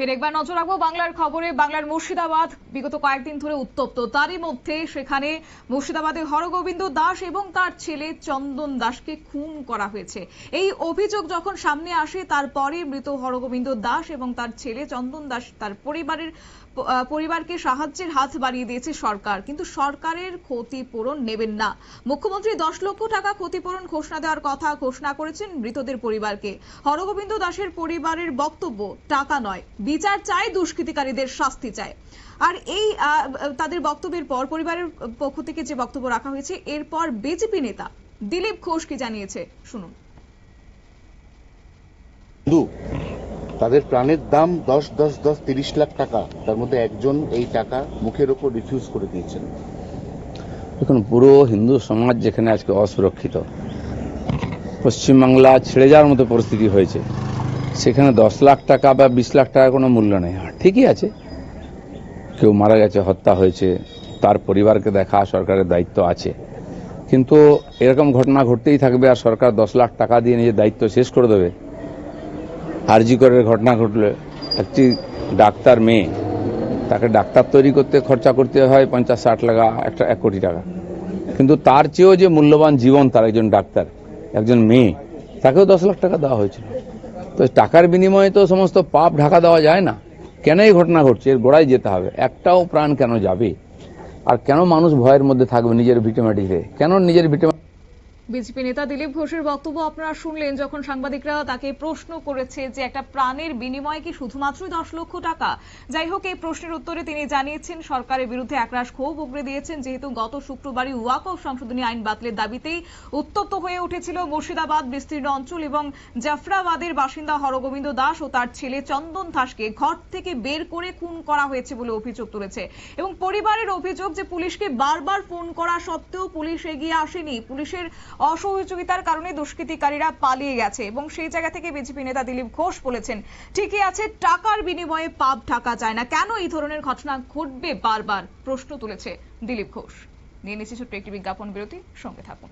ফের একবার নজর রাখবো বাংলার খবরে। বাংলার মুর্শিদাবাদ বিগত কয়েকদিন ধরে উত্তপ্ত, তারই মধ্যে সেখানে মুর্শিদাবাদে হরগোবিন্দ দাস এবং তার ছেলে চন্দন দাসকে খুন করা হয়েছে। এই অভিযোগ যখন সামনে আসে তারপরে মৃত হরগোবিন্দ দাস এবং তার ছেলে চন্দন দাস তার পরিবারকে সাহায্যের হাত বাড়িয়ে দিয়েছে সরকার, কিন্তু সরকারের ক্ষতিপূরণ নেবেন না। মুখ্যমন্ত্রী 10 লক্ষ টাকা ক্ষতিপূরণ ঘোষণা দেওয়ার কথা ঘোষণা করেছেন মৃতদের পরিবারকে। হরগোবিন্দ দাসের পরিবারের বক্তব্য, টাকা নয়, বিচার চায়, দুষ্কৃতিকারীদের শাস্তি চায়। আর এই তাদের বক্তব্যের পর পরিবারের পক্ষ থেকে যে বক্তব্য রাখা হয়েছে, এরপর বিজেপি নেতা দিলীপ ঘোষ কি জানিয়েছে শুনুন। তাদের প্রাণের দাম 30 লাখ টাকা, তার মধ্যে একজন এই টাকা মুখের ওপর রিফিউজ করে দিয়েছেন। দেখুন, পুরো হিন্দু সমাজ যেখানে আজকে অসুরক্ষিত, পশ্চিমবাংলা ছেড়ে যাওয়ার মতো পরিস্থিতি হয়েছে, সেখানে 10 লাখ টাকা বা 20 লাখ টাকার কোনো মূল্য নেই। ঠিকই আছে, কেউ মারা গেছে, হত্যা হয়েছে, তার পরিবারকে দেখা সরকারের দায়িত্ব আছে, কিন্তু এরকম ঘটনা ঘটতেই থাকবে আর সরকার 10 লাখ টাকা দিয়ে নিজের দায়িত্ব শেষ করে দেবে। আরজি করের ঘটনা ঘটলে একটি ডাক্তার মেয়ে, তাকে ডাক্তার তৈরি করতে খরচা করতে হয় 50-60 লাখ, 1 কোটি টাকা, কিন্তু তার চেয়েও যে মূল্যবান জীবন তার একজন ডাক্তার, একজন মেয়ে, তাকেও 10 লাখ টাকা দেওয়া হয়েছিল। তো টাকার বিনিময়ে তো সমস্ত পাপ ঢাকা দেওয়া যায় না। কেন এই ঘটনা ঘটছে, এর গোড়ায় যেতে হবে। একটাও প্রাণ কেন যাবে, আর কেন মানুষ ভয়ের মধ্যে থাকবে নিজের ভিটেমাটিতে, কেন নিজের ভিটেমাটি। বিজেপি নেতা দিলীপ ঘোষের বক্তব্য আপনারা শুনলেন, যখন সাংবাদিকরা তাকে প্রশ্ন করেছে যে একটা প্রাণের বিনিময়ে কি শুধুমাত্রই 10 লক্ষ টাকা। যাই হোক, এই প্রশ্নের উত্তরে তিনি জানিয়েছেন সরকারের বিরুদ্ধে একরাশ ক্ষোভ উগরে দিয়েছেন, যেহেতু গত শুক্রবারই ওয়াকফ সংশোধনী আইন বাতিলের দাবিতেই উত্তপ্ত হয়ে উঠেছিল মুর্শিদাবাদ বিস্তীর্ণ অঞ্চল, এবং জাফরাবাদের বাসিন্দা হরগোবিন্দ দাস ও তার ছেলে চন্দন দাসকে ঘর থেকে বের করে খুন করা হয়েছে বলে অভিযোগ তুলেছে। এবং পরিবারের অভিযোগ যে পুলিশকে বারবার ফোন করা সত্ত্বেও পুলিশ এগিয়ে আসেনি, পুলিশের অসহযোগিতার কারণে দুষ্কৃতিকারীরা পালিয়ে গেছে। এবং সেই জায়গা থেকে বিজেপি নেতা দিলীপ ঘোষ বলেছেন, ঠিকই আছে, টাকার বিনিময়ে পাপ ঢাকা যায় না। কেন এই ধরনের ঘটনা ঘটবে বারবার, প্রশ্ন তুলেছে দিলীপ ঘোষ। নিয়ে নিচ্ছি ছোট্ট একটি বিজ্ঞাপন বিরতি, সঙ্গে থাকুন।